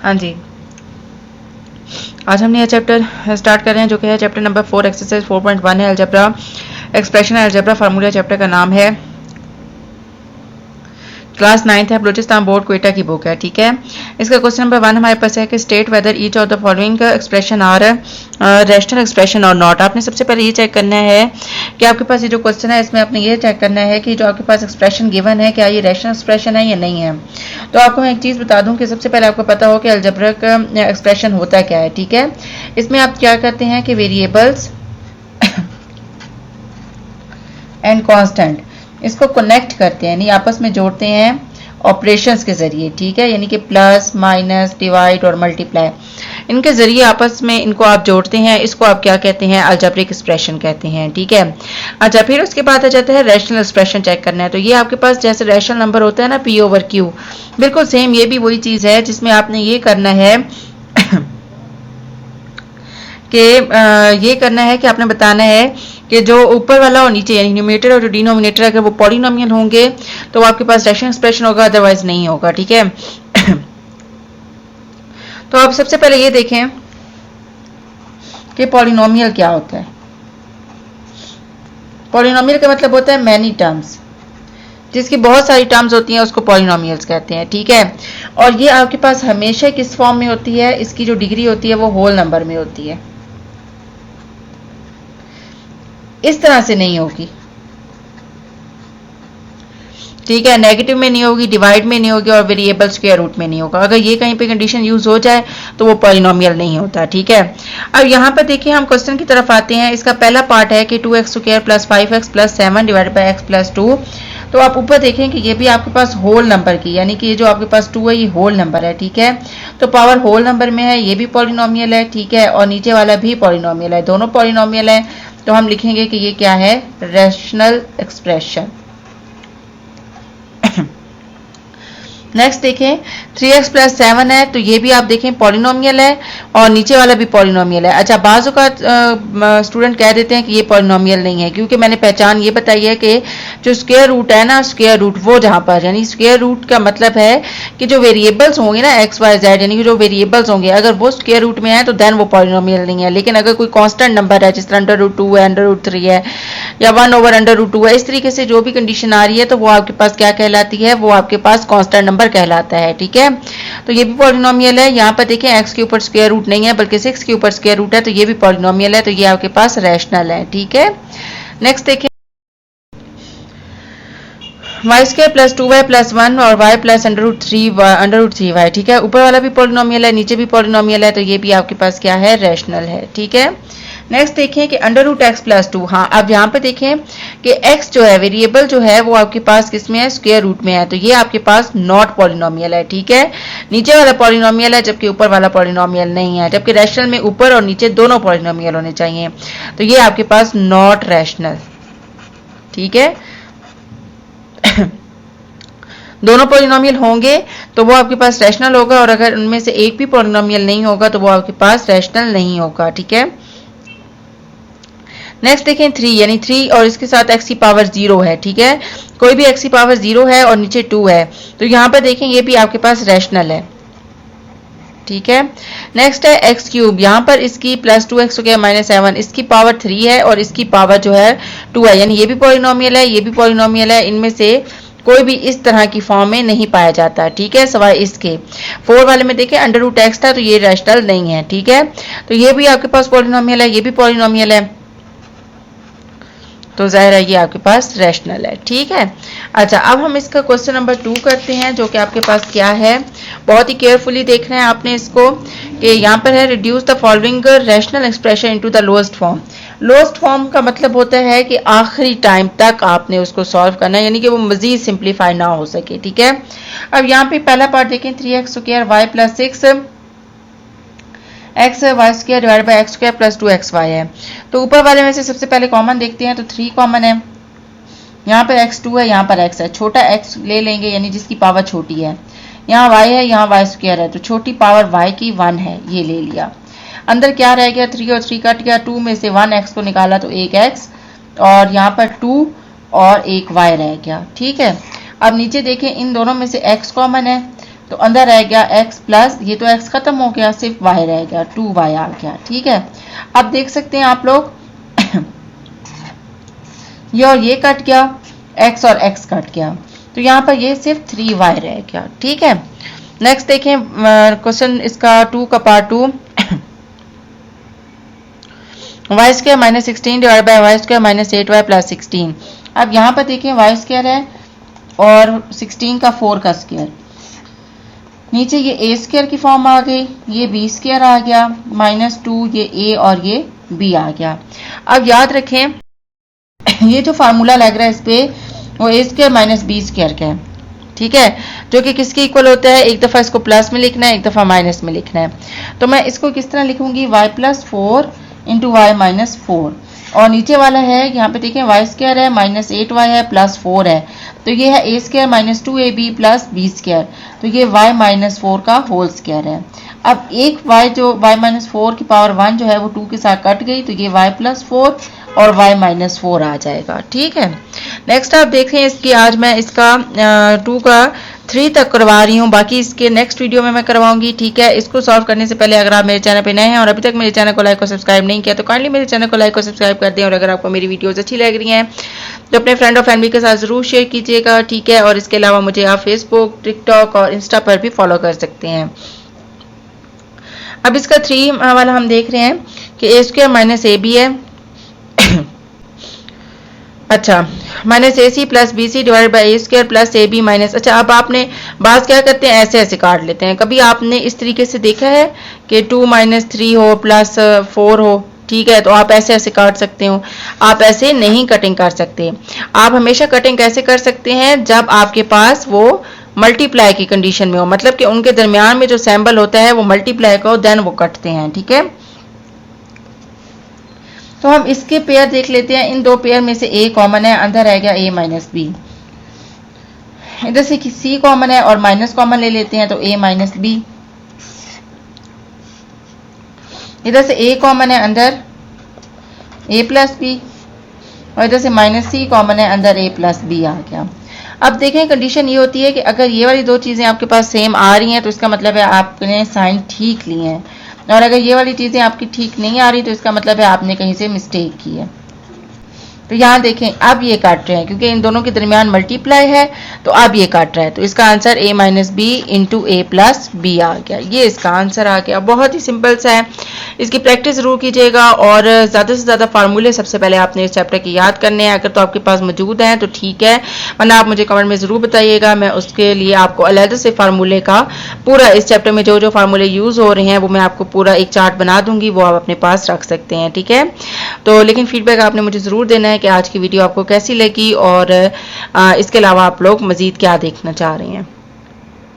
हाँ जी, आज हमने यह चैप्टर स्टार्ट कर रहे हैं जो कि है चैप्टर नंबर 4 एक्सरसाइज 4.1 है algebra expression algebra formula. Chapter का नाम है, क्लास 9th है, बलूचिस्तान बोर्ड क्वेटा की बुक है। ठीक है, इसका क्वेश्चन नंबर 1 हमारे पास है कि state whether each of the following expression are rational expression और नॉट। आपने सबसे पहले ये चेक करना है कि आपके पास ये जो क्वेश्चन है इसमें आपने ये चेक करना है कि जो आपके पास एक्सप्रेशन गिवन है क्या ये रैशनल एक्सप्रेशन है या नहीं है। तो आपको मैं एक चीज़ बता दूं कि सबसे पहले आपको पता हो कि अलजेब्रिक एक्सप्रेशन होता क्या है। ठीक है, इसमें आप क्या करते हैं कि वेरिएबल्स एंड कांस्टेंट इसको कनेक्ट करते हैं, यानी आपस में जोड़ते हैं ऑपरेशंस के जरिए। ठीक है, यानी कि प्लस माइनस डिवाइड और मल्टीप्लाई इनके जरिए आपस में इनको आप जोड़ते हैं। इसको आप क्या कहते हैं, अलजेब्रिक एक्सप्रेशन कहते हैं। ठीक है, अच्छा फिर उसके बाद आ जाता है रैशनल एक्सप्रेशन चेक करना है। तो ये आपके पास जैसे रैशनल नंबर होता है ना P ओवर Q, बिल्कुल सेम ये भी वही चीज़ है जिसमें आपने ये करना है कि ये करना है कि आपने बताना है कि जो ऊपर वाला और नीचे यानी न्यूमरेटर और जो डिनोमिनेटर अगर वो पॉलिनोमियल होंगे तो आपके पास रैशनल एक्सप्रेशन होगा, अदरवाइज नहीं होगा। ठीक है, तो आप सबसे पहले ये देखें कि पॉलिनोमियल क्या होता है। पॉलिनोमियल का मतलब होता है मैनी टर्म्स, जिसकी बहुत सारी टर्म्स होती हैं उसको पॉलिनोमियल्स कहते हैं। ठीक है, और ये आपके पास हमेशा किस फॉर्म में होती है, इसकी जो डिग्री होती है वो होल नंबर में होती है, इस तरह से नहीं होगी। ठीक है, नेगेटिव में नहीं होगी, डिवाइड में नहीं होगी और वेरिएबल स्क्वायर रूट में नहीं होगा। अगर ये कहीं पे कंडीशन यूज हो जाए तो वो पॉलिनोमियल नहीं होता। ठीक है, अब यहाँ पर देखिए हम क्वेश्चन की तरफ आते हैं। इसका पहला पार्ट है कि 2x square plus 5x plus 7 divided by x plus 2। तो आप ऊपर देखें कि ये भी आपके पास होल नंबर की, यानी कि ये जो आपके पास 2 है ये होल नंबर है। ठीक है, तो पावर होल नंबर में है, ये भी पॉलिनोमियल है। ठीक है, और नीचे वाला भी पॉलिनोमियल है, दोनों पॉलिनोमियल है। तो हम लिखेंगे कि ये क्या है, रैशनल एक्सप्रेशन। नेक्स्ट देखें 3x प्लस 7 है, तो ये भी आप देखें पॉलिनोमियल है और नीचे वाला भी पॉलिनोमियल है। अच्छा, बाज़ों का स्टूडेंट कह देते हैं कि ये पॉलिनोमियल नहीं है, क्योंकि मैंने पहचान ये बताई है कि जो स्क्वायर रूट है ना, स्क्वायर रूट वो जहाँ पर, यानी स्क्वायर रूट का मतलब है कि जो वेरिएबल्स होंगे ना x y z, यानी कि जो वेरिएबल्स होंगे अगर वो स्क्वायर रूट में है तो देन वो पॉलिनोमियल नहीं है। लेकिन अगर कोई कांस्टेंट नंबर है जिस तरह √2 है, √3 है या 1/√2 है, इस तरीके से जो भी कंडीशन आ रही है तो वो आपके पास क्या कहलाती है, वो आपके पास कांस्टेंट नंबर कहलाता है। ठीक है, तो ये भी पॉलिनोमियल है। यहाँ पर देखें x के ऊपर स्क्वायर रूट नहीं है बल्कि 6 के ऊपर स्क्वायर रूट है, तो ये भी पॉलिनोमियल है, तो ये आपके पास रैशनल है। ठीक है, नेक्स्ट देखें y square plus 2y plus 1 और y प्लस √3y। ठीक है, ऊपर वाला भी पॉलिनोमियल है, नीचे भी पॉलिनोमियल है, तो ये भी आपके पास क्या है, रैशनल है। ठीक है, नेक्स्ट देखें कि √x प्लस 2। हाँ, अब यहाँ पे देखें कि x जो है वेरिएबल जो है वो आपके पास किस में है, स्क्वायर रूट में है, तो ये आपके पास नॉट पॉलिनोमियल है। ठीक है, नीचे वाला पॉलिनोमियल है जबकि ऊपर वाला पॉलिनोमियल नहीं है, जबकि रैशनल में ऊपर और नीचे दोनों पॉलिनोमियल होने चाहिए, तो ये आपके पास नॉट रैशनल। ठीक है, दोनों पॉलिनोमियल होंगे तो वो आपके पास रैशनल होगा, और अगर उनमें से एक भी पॉलिनोमियल नहीं होगा तो वो आपके पास रैशनल नहीं होगा। ठीक है, नेक्स्ट देखें 3, यानी 3 और इसके साथ x की पावर 0 है। ठीक है, कोई भी x की पावर 0 है और नीचे 2 है, तो यहाँ पर देखें ये भी आपके पास रैशनल है। ठीक है, नेक्स्ट है एक्स क्यूब, यहाँ पर इसकी प्लस 2x हो गया माइनस 7, इसकी पावर 3 है और इसकी पावर जो है 2 है, यानी ये भी पॉलिनोमियल है, ये भी पॉलिनोमियल है, इनमें से कोई भी इस तरह की फॉर्म में नहीं पाया जाता। ठीक है, सवाए इसके 4 वाले में देखें √x था, तो ये रैशनल नहीं है। ठीक है, तो ये भी आपके पास पॉलिनोमियल है, ये भी पॉलिनोमियल है, तो जाहिर है ये आपके पास रैशनल है। ठीक है, अच्छा अब हम इसका क्वेश्चन नंबर 2 करते हैं, जो कि आपके पास क्या है, बहुत ही केयरफुली देखना है आपने इसको, कि यहाँ पर है reduce the following rational expression into the lowest form. Lowest form का मतलब होता है कि आखिरी टाइम तक आपने उसको सॉल्व करना है, यानी कि वो मजीद सिंप्लीफाई ना हो सके। ठीक है, अब यहाँ पे पहला पार्ट देखें 3x square y plus 6 x y square divide by x square plus 2xy है। तो ऊपर वाले में से सबसे पहले कॉमन देखते हैं, तो 3 कॉमन है, यहाँ पर x2 है, यहाँ पर x है, छोटा x ले लेंगे यानी जिसकी पावर छोटी है, यहाँ y है, यहाँ y स्क्वायर है, तो छोटी पावर y की 1 है, ये ले लिया। अंदर क्या रह गया, 3 और 3 कट गया, 2 में से 1 x को निकाला तो 1 x, और यहाँ पर 2 और 1 y रह गया। ठीक है, अब नीचे देखें इन दोनों में से x कॉमन है, तो अंदर रह गया x प्लस, ये तो x खत्म हो गया, सिर्फ y रह गया, 2y आ गया। ठीक है, अब देख सकते हैं आप लोग ये और ये कट गया, x और x कट गया, तो यहाँ पर ये सिर्फ 3y रह गया। ठीक है, नेक्स्ट देखें क्वेश्चन इसका 2 का part 2, y square minus 16 divide by y square minus 8y plus 16। अब यहाँ पर देखें वाई स्क्वायर है और 16 का 4 का स्क्वायर, नीचे ये ए स्क्वायर की फॉर्म आ गई, ये बी स्क्वायर आ गया, -2 ये ए और ये बी आ गया। अब याद रखें ये जो फार्मूला लग रहा है इस पे वो ए स्क्वायर माइनस बी स्क्वायर का है। ठीक है, जो कि किसके इक्वल होता है, एक दफ़ा इसको प्लस में लिखना है, एक दफ़ा माइनस में लिखना है। तो मैं इसको किस तरह लिखूंगी, y plus 4 into y minus 4, और नीचे वाला है यहाँ पे देखें वाई स्क्वायर है -8y है प्लस 4 है, तो ये है A square minus 2ab plus B square, तो ये y माइनस 4 का होल स्क्वायर है। अब एक y जो y माइनस 4 की पावर 1 जो है वो 2 के साथ कट गई, तो ये y प्लस 4 और y माइनस 4 आ जाएगा। ठीक है, नेक्स्ट आप देखें इसकी, आज मैं इसका 2 का 3 तक करवा रही हूँ, बाकी इसके नेक्स्ट वीडियो में मैं करवाऊंगी। ठीक है, इसको सॉल्व करने से पहले अगर आप मेरे चैनल पे नए हैं और अभी तक मेरे चैनल को लाइक और सब्सक्राइब नहीं किया तो काइंडली मेरे चैनल को लाइक और सब्सक्राइब कर दें, और अगर आपको मेरी वीडियोस अच्छी लग रही हैं तो अपने फ्रेंड और फैमिली के साथ ज़रूर शेयर कीजिएगा। ठीक है, और इसके अलावा मुझे आप फेसबुक, टिकटॉक और इंस्टा पर भी फॉलो कर सकते हैं। अब इसका 3 वाला हम देख रहे हैं कि a square minus a b है, अच्छा minus a c plus b c divide by a square plus a b minus, अच्छा अब आपने बात क्या करते हैं, ऐसे ऐसे काट लेते हैं। कभी आपने इस तरीके से देखा है कि 2 माइनस 3 हो प्लस 4 हो, ठीक है, तो आप ऐसे ऐसे काट सकते हो, आप ऐसे नहीं कटिंग कर सकते। आप हमेशा कटिंग कैसे कर सकते हैं, जब आपके पास वो मल्टीप्लाई की कंडीशन में हो, मतलब कि उनके दरमियान में जो सैम्बल होता है वो मल्टीप्लाई का हो, देन वो कटते हैं। ठीक है, तो हम इसके पेयर देख लेते हैं। इन दो पेयर में से ए कॉमन है, अंदर रह गया ए माइनस बी, इधर से सी कॉमन है और माइनस कॉमन ले लेते हैं, तो ए माइनस बी, इधर से ए कॉमन है, अंदर ए प्लस बी, और इधर से माइनस सी कॉमन है, अंदर ए प्लस बी आ गया। अब देखें कंडीशन ये होती है कि अगर ये वाली दो चीज़ें आपके पास सेम आ रही हैं तो इसका मतलब है आपने साइन ठीक लिए हैं, और अगर ये वाली चीज़ें आपकी ठीक नहीं आ रही तो इसका मतलब है आपने कहीं से मिस्टेक की है। तो यहाँ देखें अब ये काट रहे हैं क्योंकि इन दोनों के दरमियान मल्टीप्लाई है, तो अब ये काट रहा है, तो इसका answer a minus B into A plus B आ गया। ये इसका आंसर आ गया, बहुत ही सिंपल सा है। इसकी प्रैक्टिस जरूर कीजिएगा, और ज़्यादा से ज़्यादा फार्मूले सबसे पहले आपने इस चैप्टर की याद करने हैं। अगर तो आपके पास मौजूद हैं तो ठीक है, वरना आप मुझे कमेंट में ज़रूर बताइएगा, मैं उसके लिए आपको अलग से फार्मूले का पूरा इस चैप्टर में जो जो फार्मूले यूज़ हो रहे हैं वो मैं आपको पूरा एक चार्ट बना दूंगी, वो आप अपने पास रख सकते हैं। ठीक है, तो लेकिन फीडबैक आपने मुझे ज़रूर देना है कि आज की वीडियो आपको कैसी लगी, और इसके अलावा आप लोग मज़ीद क्या देखना चाह रहे हैं।